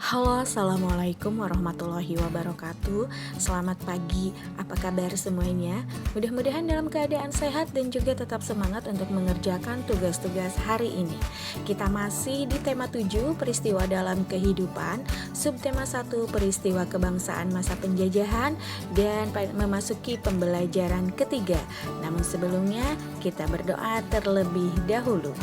Halo, Assalamualaikum warahmatullahi wabarakatuh. Selamat pagi, apa kabar semuanya? Mudah-mudahan dalam keadaan sehat dan juga tetap semangat untuk mengerjakan tugas-tugas hari ini. Kita masih di tema 7, peristiwa dalam kehidupan, subtema 1, peristiwa kebangsaan masa penjajahan, dan memasuki pembelajaran ketiga. Namun sebelumnya, kita berdoa terlebih dahulu.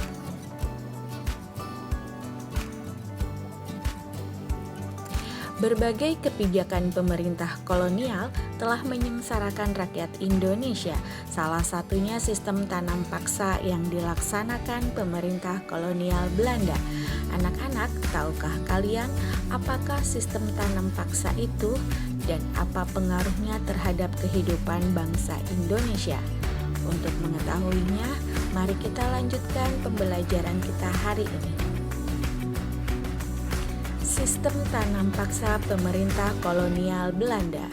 Berbagai kebijakan pemerintah kolonial telah menyengsarakan rakyat Indonesia. Salah satunya sistem tanam paksa yang dilaksanakan pemerintah kolonial Belanda. Anak-anak, tahukah kalian apakah sistem tanam paksa itu dan apa pengaruhnya terhadap kehidupan bangsa Indonesia? Untuk mengetahuinya, mari kita lanjutkan pembelajaran kita hari ini. Sistem tanam paksa pemerintah kolonial Belanda.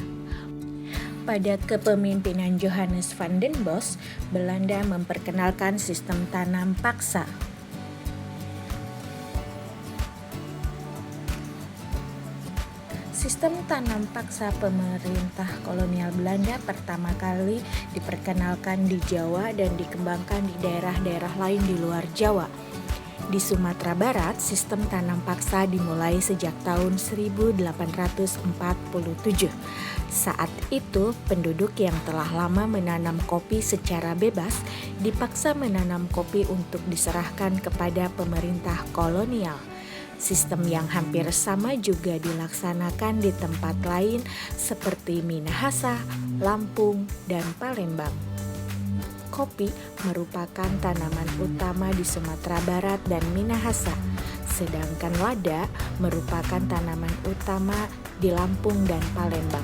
Pada kepemimpinan Johannes van den Bosch, Belanda memperkenalkan sistem tanam paksa. Sistem tanam paksa pemerintah kolonial Belanda pertama kali diperkenalkan di Jawa dan dikembangkan di daerah-daerah lain di luar Jawa. Di Sumatera Barat, sistem tanam paksa dimulai sejak tahun 1847. Saat itu, penduduk yang telah lama menanam kopi secara bebas dipaksa menanam kopi untuk diserahkan kepada pemerintah kolonial. Sistem yang hampir sama juga dilaksanakan di tempat lain seperti Minahasa, Lampung, dan Palembang. Kopi merupakan tanaman utama di Sumatera Barat dan Minahasa, sedangkan lada merupakan tanaman utama di Lampung dan Palembang.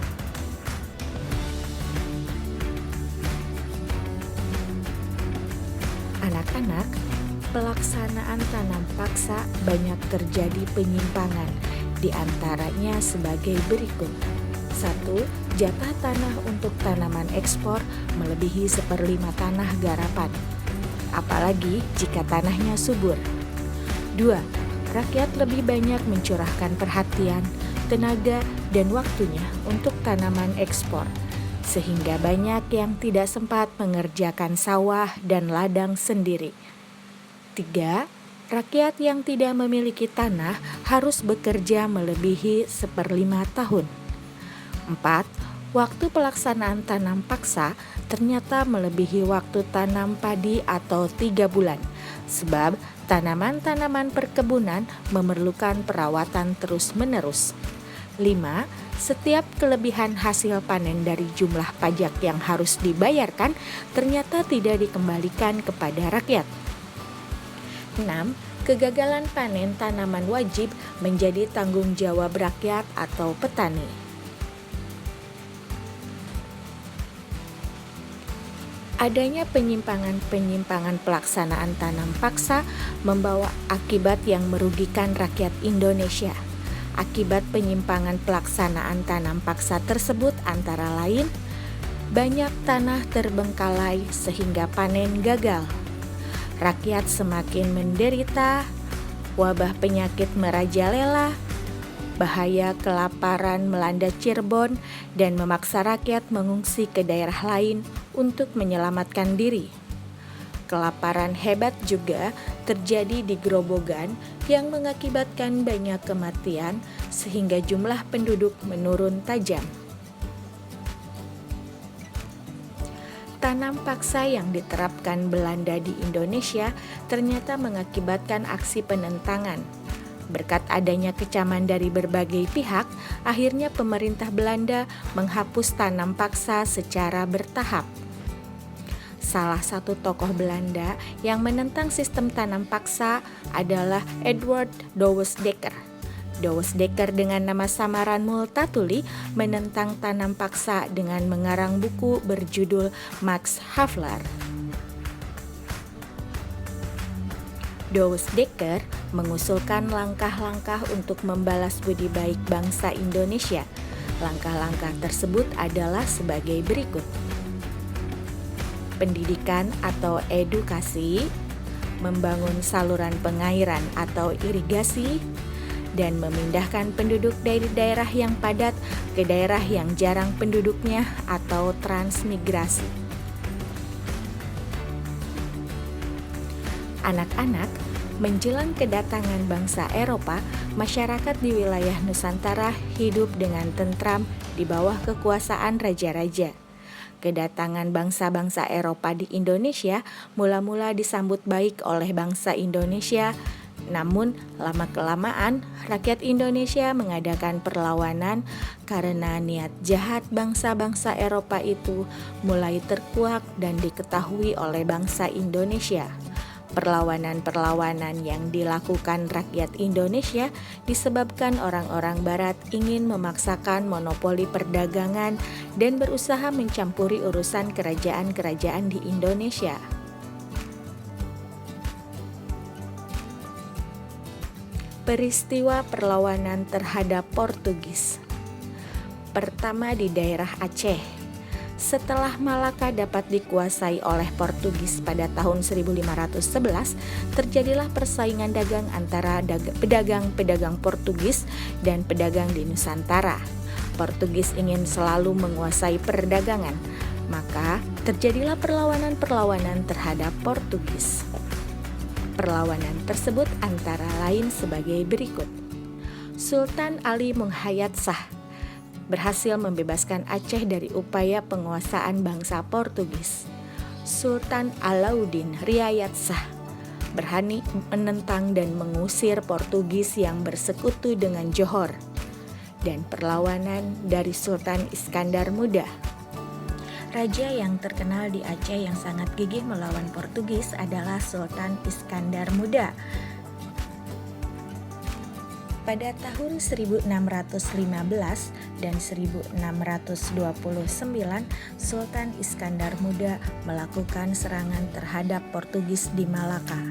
Anak-anak, pelaksanaan tanam paksa banyak terjadi penyimpangan, di antaranya sebagai berikut. 1. Jatah tanah untuk tanaman ekspor melebihi 1/5 tanah garapan, apalagi jika tanahnya subur. 2. Rakyat lebih banyak mencurahkan perhatian, tenaga, dan waktunya untuk tanaman ekspor, sehingga banyak yang tidak sempat mengerjakan sawah dan ladang sendiri. 3. Rakyat yang tidak memiliki tanah harus bekerja melebihi 1/5 tahun. 4. Waktu pelaksanaan tanam paksa ternyata melebihi waktu tanam padi atau 3 bulan, sebab tanaman-tanaman perkebunan memerlukan perawatan terus-menerus. 5. Setiap kelebihan hasil panen dari jumlah pajak yang harus dibayarkan ternyata tidak dikembalikan kepada rakyat. 6. Kegagalan panen tanaman wajib menjadi tanggung jawab rakyat atau petani. Adanya penyimpangan pelaksanaan tanam paksa membawa akibat yang merugikan rakyat Indonesia. Akibat penyimpangan pelaksanaan tanam paksa tersebut antara lain, banyak tanah terbengkalai sehingga panen gagal. Rakyat semakin menderita, wabah penyakit merajalela, bahaya kelaparan melanda Cirebon dan memaksa rakyat mengungsi ke daerah lain untuk menyelamatkan diri. Kelaparan hebat juga terjadi di Grobogan yang mengakibatkan banyak kematian sehingga jumlah penduduk menurun tajam. Tanam paksa yang diterapkan Belanda di Indonesia ternyata mengakibatkan aksi penentangan. Berkat adanya kecaman dari berbagai pihak, akhirnya pemerintah Belanda menghapus tanam paksa secara bertahap. Salah satu tokoh Belanda yang menentang sistem tanam paksa adalah Edward Douwes Dekker. Douwes Dekker dengan nama samaran Multatuli menentang tanam paksa dengan mengarang buku berjudul Max Havelaar. Douwes Dekker mengusulkan langkah-langkah untuk membalas budi baik bangsa Indonesia. Langkah-langkah tersebut adalah sebagai berikut. Pendidikan atau edukasi, membangun saluran pengairan atau irigasi, dan memindahkan penduduk dari daerah yang padat ke daerah yang jarang penduduknya atau transmigrasi. Anak-anak, menjelang kedatangan bangsa Eropa, masyarakat di wilayah Nusantara hidup dengan tentram di bawah kekuasaan raja-raja. Kedatangan bangsa-bangsa Eropa di Indonesia mula-mula disambut baik oleh bangsa Indonesia, namun lama-kelamaan rakyat Indonesia mengadakan perlawanan karena niat jahat bangsa-bangsa Eropa itu mulai terkuak dan diketahui oleh bangsa Indonesia. Perlawanan-perlawanan yang dilakukan rakyat Indonesia disebabkan orang-orang Barat ingin memaksakan monopoli perdagangan dan berusaha mencampuri urusan kerajaan-kerajaan di Indonesia. Peristiwa perlawanan terhadap Portugis. Pertama di daerah Aceh. Setelah Malaka dapat dikuasai oleh Portugis pada tahun 1511, terjadilah persaingan dagang antara pedagang-pedagang Portugis dan pedagang di Nusantara. Portugis ingin selalu menguasai perdagangan, maka terjadilah perlawanan-perlawanan terhadap Portugis. Perlawanan tersebut antara lain sebagai berikut. Sultan Ali Muhayyad Shah berhasil membebaskan Aceh dari upaya penguasaan bangsa Portugis. Sultan Alauddin Riayat Shah berani menentang dan mengusir Portugis yang bersekutu dengan Johor. Dan perlawanan dari Sultan Iskandar Muda. Raja yang terkenal di Aceh yang sangat gigih melawan Portugis adalah Sultan Iskandar Muda. Pada tahun 1615 dan 1629, Sultan Iskandar Muda melakukan serangan terhadap Portugis di Malaka.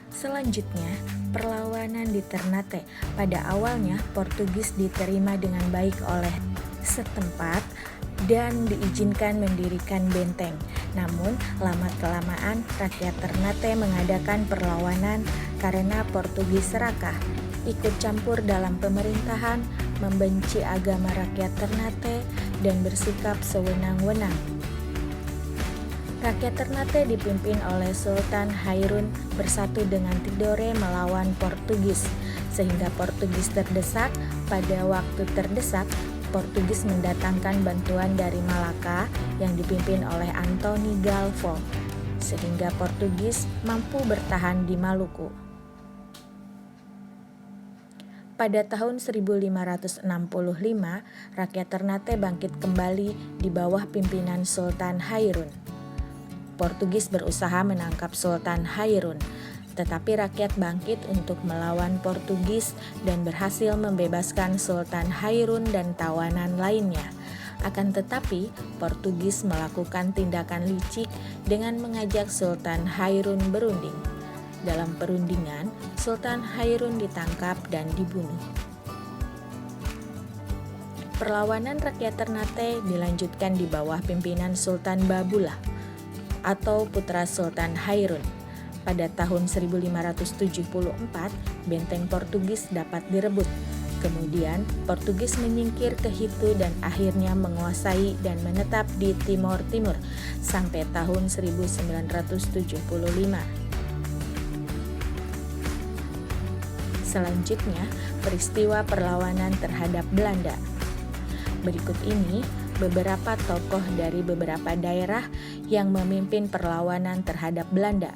Selanjutnya, perlawanan di Ternate. Pada awalnya, Portugis diterima dengan baik oleh setempat dan diizinkan mendirikan benteng. Namun, lama-kelamaan rakyat Ternate mengadakan perlawanan karena Portugis serakah, ikut campur dalam pemerintahan, membenci agama rakyat Ternate, dan bersikap sewenang-wenang. Rakyat Ternate dipimpin oleh Sultan Hairun bersatu dengan Tidore melawan Portugis, sehingga Portugis terdesak. Pada waktu terdesak, Portugis mendatangkan bantuan dari Malaka yang dipimpin oleh Antoni Galvo, sehingga Portugis mampu bertahan di Maluku. Pada tahun 1565, rakyat Ternate bangkit kembali di bawah pimpinan Sultan Hairun. Portugis berusaha menangkap Sultan Hairun, tetapi rakyat bangkit untuk melawan Portugis dan berhasil membebaskan Sultan Hairun dan tawanan lainnya. Akan tetapi, Portugis melakukan tindakan licik dengan mengajak Sultan Hairun berunding. Dalam perundingan, Sultan Hairun ditangkap dan dibunuh. Perlawanan rakyat Ternate dilanjutkan di bawah pimpinan Sultan Babulah atau putra Sultan Hairun. Pada tahun 1574, benteng Portugis dapat direbut. Kemudian, Portugis menyingkir ke Hitu dan akhirnya menguasai dan menetap di Timor Timur sampai tahun 1975. Selanjutnya, peristiwa perlawanan terhadap Belanda. Berikut ini beberapa tokoh dari beberapa daerah yang memimpin perlawanan terhadap Belanda.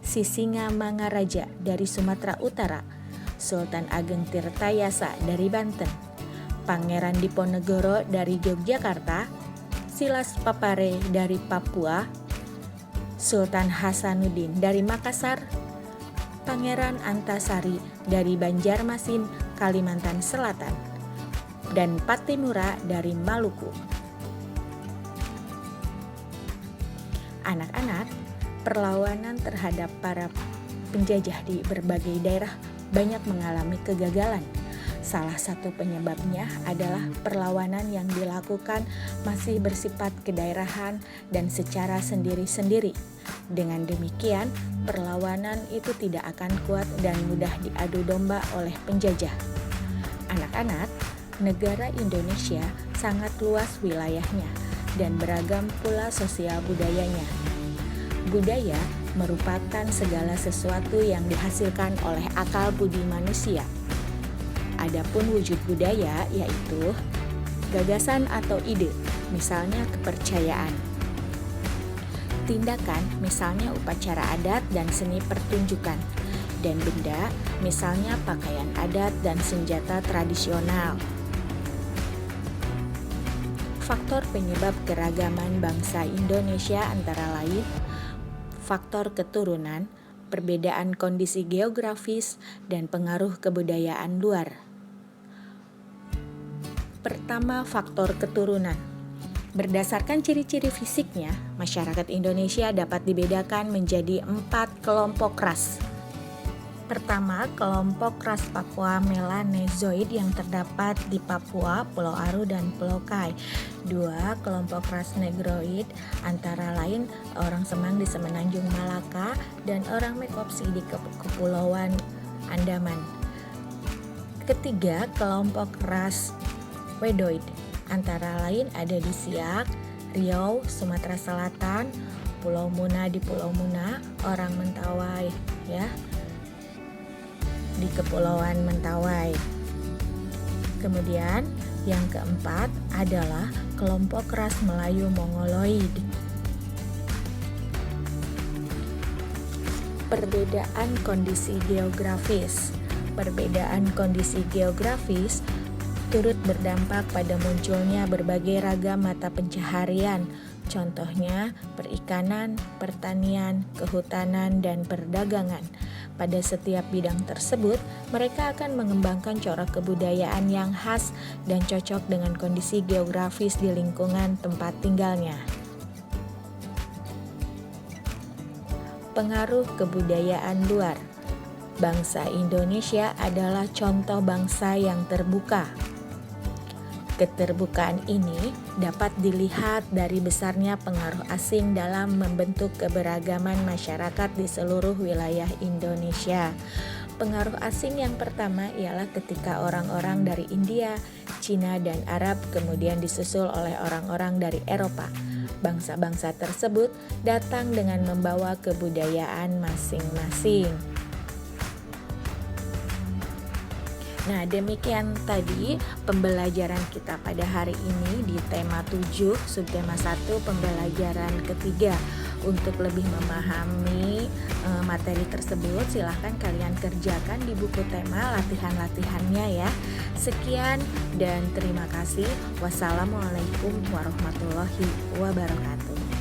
Sisingamangaraja dari Sumatera Utara, Sultan Ageng Tirtayasa dari Banten, Pangeran Diponegoro dari Yogyakarta, Silas Papare dari Papua, Sultan Hasanuddin dari Makassar, Pangeran Antasari dari Banjarmasin, Kalimantan Selatan, dan Patimura dari Maluku. Anak-anak, perlawanan terhadap para penjajah di berbagai daerah banyak mengalami kegagalan. Salah satu penyebabnya adalah perlawanan yang dilakukan masih bersifat kedaerahan dan secara sendiri-sendiri. Dengan demikian, perlawanan itu tidak akan kuat dan mudah diadu domba oleh penjajah. Anak-anak, negara Indonesia sangat luas wilayahnya dan beragam pula sosial budayanya. Budaya merupakan segala sesuatu yang dihasilkan oleh akal budi manusia. Adapun wujud budaya yaitu gagasan atau ide, misalnya kepercayaan. Tindakan, misalnya upacara adat dan seni pertunjukan. Dan benda, misalnya pakaian adat dan senjata tradisional. Faktor penyebab keragaman bangsa Indonesia antara lain faktor keturunan, perbedaan kondisi geografis, dan pengaruh kebudayaan luar. Pertama, faktor keturunan. Berdasarkan ciri-ciri fisiknya, masyarakat Indonesia dapat dibedakan menjadi 4 kelompok ras. Pertama, kelompok ras Papua Melanezoid yang terdapat di Papua, Pulau Aru, dan Pulau Kai. 2. Kelompok ras Negroid, antara lain orang Semang di Semenanjung Malaka dan orang Mekopsi di Kepulauan Andaman. Ketiga, kelompok ras Wedoid, antara lain ada di Siak, Riau, Sumatera Selatan, Pulau Muna di Pulau Muna, orang Mentawai ya, di Kepulauan Mentawai. Kemudian yang keempat adalah kelompok ras Melayu Mongoloid. Perbedaan kondisi geografis. Perbedaan kondisi geografis turut berdampak pada munculnya berbagai ragam mata pencaharian, contohnya perikanan, pertanian, kehutanan, dan perdagangan. Pada setiap bidang tersebut, mereka akan mengembangkan corak kebudayaan yang khas dan cocok dengan kondisi geografis di lingkungan tempat tinggalnya. Pengaruh kebudayaan luar. Bangsa Indonesia adalah contoh bangsa yang terbuka. Keterbukaan ini dapat dilihat dari besarnya pengaruh asing dalam membentuk keberagaman masyarakat di seluruh wilayah Indonesia. Pengaruh asing yang pertama ialah ketika orang-orang dari India, Cina, dan Arab kemudian disusul oleh orang-orang dari Eropa. Bangsa-bangsa tersebut datang dengan membawa kebudayaan masing-masing. Nah, demikian tadi pembelajaran kita pada hari ini di tema 7, subtema 1, pembelajaran ketiga. Untuk lebih memahami materi tersebut, silahkan kalian kerjakan di buku tema latihan-latihannya ya. Sekian dan terima kasih. Wassalamualaikum warahmatullahi wabarakatuh.